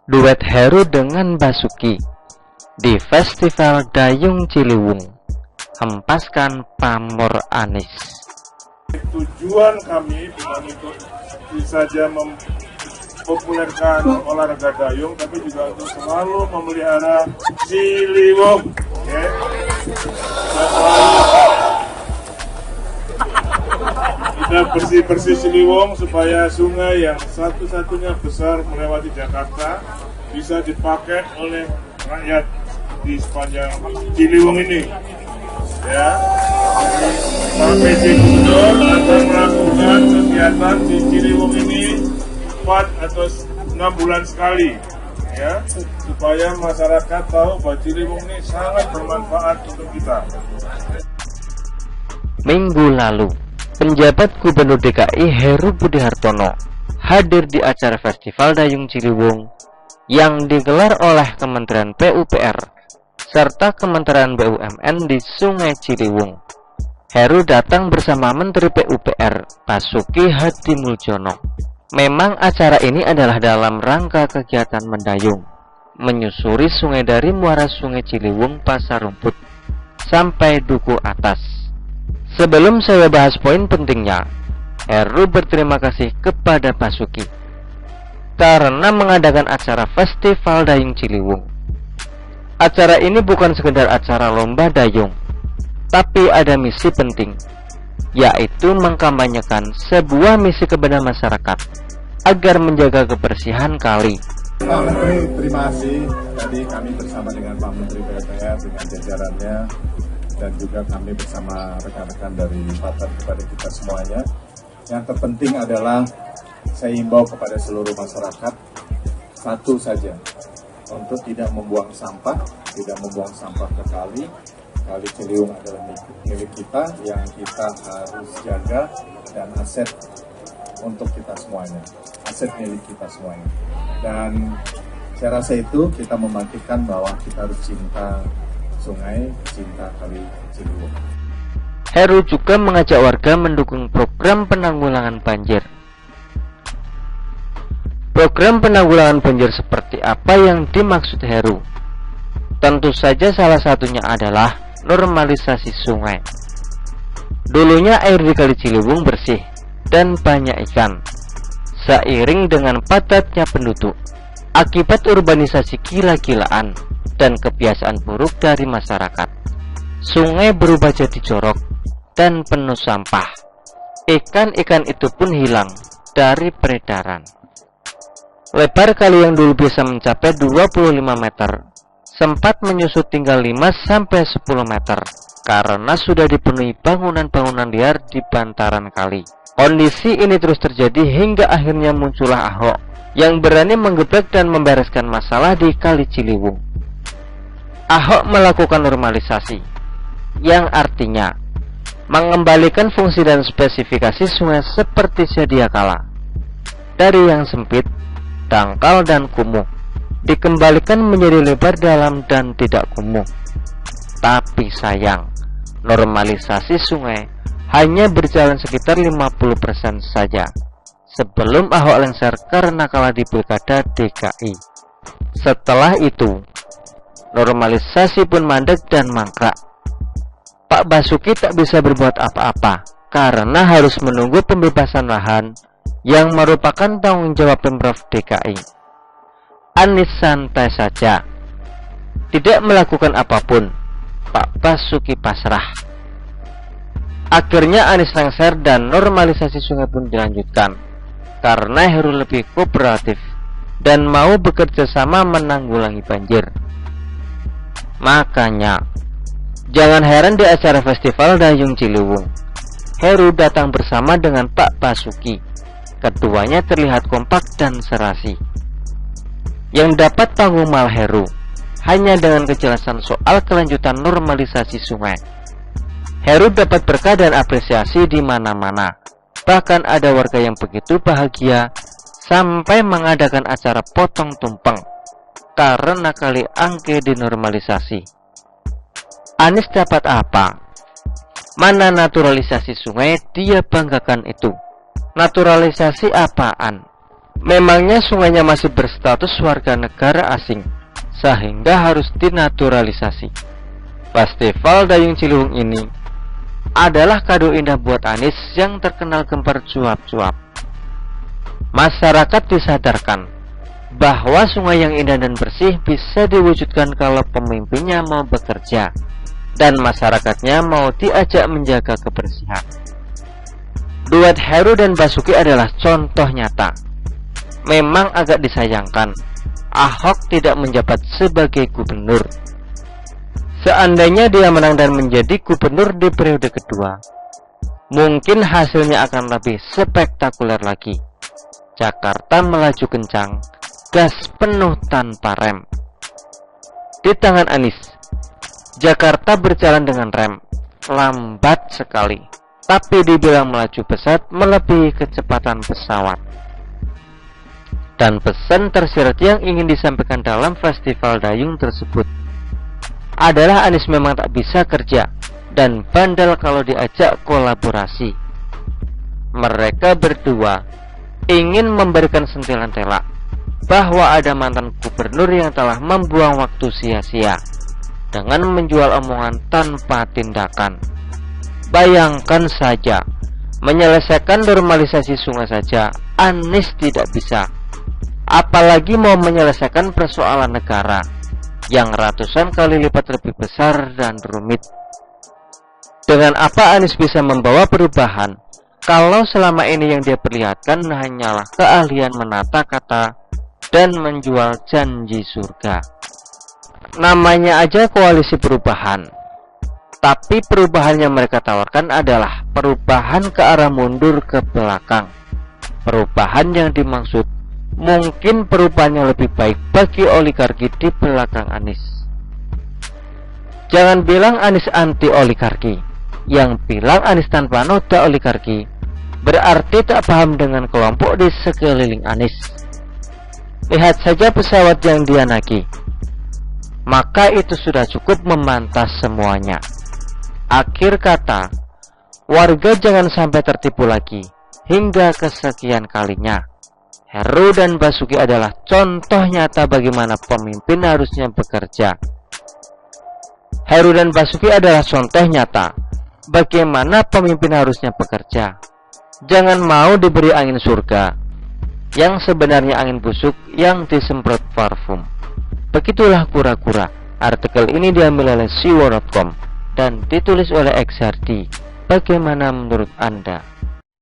Duet Heru dengan Basuki di Festival Dayung Ciliwung, hempaskan pamor Anies. Tujuan kami bukan untuk bisa saja mempopulerkan olahraga dayung, tapi juga untuk selalu memelihara Ciliwung. Okay? Kita bersih-bersih Ciliwung supaya sungai yang satu-satunya besar melewati Jakarta bisa dipakai oleh rakyat di sepanjang Ciliwung ini. Ya, Pak PJ Gubernur akan melakukan kegiatan di Ciliwung ini 4 atau 6 bulan sekali, ya, supaya masyarakat tahu bahwa Ciliwung ini sangat bermanfaat untuk kita. Minggu lalu, penjabat Gubernur DKI Heru Budi Hartono hadir di acara Festival Dayung Ciliwung yang digelar oleh Kementerian PUPR serta Kementerian BUMN di Sungai Ciliwung. Heru datang bersama Menteri PUPR Basuki Hadimuljono. Memang acara ini adalah dalam rangka kegiatan mendayung, menyusuri sungai dari muara Sungai Ciliwung Pasar Rumput sampai Duku Atas. Sebelum saya bahas poin pentingnya, Heru berterima kasih kepada Basuki karena mengadakan acara Festival Dayung Ciliwung. Acara ini bukan sekedar acara lomba dayung, tapi ada misi penting, yaitu mengkampanyekan sebuah misi kepada masyarakat agar menjaga kebersihan kali. Pak Menteri, terima kasih. Tadi kami bersama dengan Pak Menteri PUPR dengan jajarannya, dan juga kami bersama rekan-rekan dari Bapak kepada kita semuanya. Yang terpenting adalah saya himbau kepada seluruh masyarakat satu saja, untuk tidak membuang sampah, tidak membuang sampah ke kali. Kali Ciliwung adalah milik kita yang kita harus jaga dan aset untuk kita semuanya, aset milik kita semuanya. Dan saya rasa itu kita membangkitkan bahwa kita harus cinta sungai, cinta kali Ciliwung. Heru juga mengajak warga mendukung program penanggulangan banjir. Program penanggulangan banjir seperti apa yang dimaksud Heru? Tentu saja salah satunya adalah normalisasi sungai. Dulunya air di Kali Ciliwung bersih dan banyak ikan. Seiring dengan padatnya penduduk, akibat urbanisasi gila-gilaan dan kebiasaan buruk dari masyarakat, sungai berubah jadi jorok dan penuh sampah. Ikan-ikan itu pun hilang dari peredaran. Lebar kali yang dulu bisa mencapai 25 meter sempat menyusut tinggal 5-10 meter karena sudah dipenuhi bangunan-bangunan liar di bantaran kali. Kondisi ini terus terjadi hingga akhirnya muncullah Ahok yang berani menggeblek dan membereskan masalah di Kali Ciliwung. Ahok melakukan normalisasi, yang artinya mengembalikan fungsi dan spesifikasi sungai seperti sedia kala. Dari yang sempit, dangkal dan kumuh, dikembalikan menjadi lebar, dalam dan tidak kumuh. Tapi sayang, normalisasi sungai hanya berjalan sekitar 50% saja sebelum Ahok lengser karena kalah di Pilkada DKI. Setelah itu, normalisasi pun mandek dan mangkrak. Pak Basuki tak bisa berbuat apa-apa karena harus menunggu pembebasan lahan yang merupakan tanggung jawab Pemprov DKI. Anies santai saja, tidak melakukan apapun. Pak Basuki pasrah. Akhirnya Anies lengser dan normalisasi sungai pun dilanjutkan karena Heru lebih kooperatif dan mau bekerja sama menanggulangi banjir. Makanya jangan heran di acara Festival Dayung Ciliwung, Heru datang bersama dengan Pak Basuki. Keduanya terlihat kompak dan serasi. Yang dapat panggung malah Heru, hanya dengan kejelasan soal kelanjutan normalisasi sungai. Heru dapat berkah dan apresiasi di mana-mana. Bahkan ada warga yang begitu bahagia sampai mengadakan acara potong tumpeng karena kali angke dinormalisasi. Anies dapat apa? Mana naturalisasi sungai dia banggakan itu? Naturalisasi apaan? Memangnya sungainya masih berstatus warga negara asing sehingga harus dinaturalisasi? Festival Dayung Ciliwung ini adalah kado indah buat Anies yang terkenal gemar cuap-cuap. Masyarakat disadarkan bahwa sungai yang indah dan bersih bisa diwujudkan kalau pemimpinnya mau bekerja dan masyarakatnya mau diajak menjaga kebersihan. Duet Heru dan Basuki adalah contoh nyata. Memang agak disayangkan Ahok tidak menjabat sebagai gubernur. Seandainya dia menang dan menjadi gubernur di periode kedua, mungkin hasilnya akan lebih spektakuler lagi. Jakarta melaju kencang, gas penuh tanpa rem. Di tangan Anies, Jakarta berjalan dengan rem, lambat sekali, tapi dibilang melaju pesat melebihi kecepatan pesawat. Dan pesan tersirat yang ingin disampaikan dalam festival dayung tersebut adalah Anies memang tak bisa kerja dan bandel kalau diajak kolaborasi. Mereka berdua ingin memberikan sentilan telak bahwa ada mantan gubernur yang telah membuang waktu sia-sia dengan menjual omongan tanpa tindakan. Bayangkan saja, menyelesaikan normalisasi sungai saja Anies tidak bisa, apalagi mau menyelesaikan persoalan negara yang ratusan kali lipat lebih besar dan rumit. Dengan apa Anies bisa membawa perubahan kalau selama ini yang dia perlihatkan hanyalah keahlian menata kata dan menjual janji surga? Namanya aja koalisi perubahan, tapi perubahan yang mereka tawarkan adalah perubahan ke arah mundur ke belakang. Perubahan yang dimaksud mungkin perubahan yang lebih baik bagi oligarki di belakang Anies. Jangan bilang Anies anti oligarki. Yang bilang Anies tanpa noda oligarki berarti tak paham dengan kelompok di sekeliling Anies. Lihat saja pesawat yang dia naiki, maka itu sudah cukup memantas semuanya. Akhir kata, warga jangan sampai tertipu lagi hingga kesekian kalinya. Heru dan Basuki adalah contoh nyata bagaimana pemimpin harusnya bekerja. Heru dan Basuki adalah contoh nyata bagaimana pemimpin harusnya bekerja. Jangan mau diberi angin surga yang sebenarnya angin busuk yang disemprot parfum. Begitulah kura-kura. Artikel ini diambil oleh siwo.com dan ditulis oleh XRD. Bagaimana menurut Anda?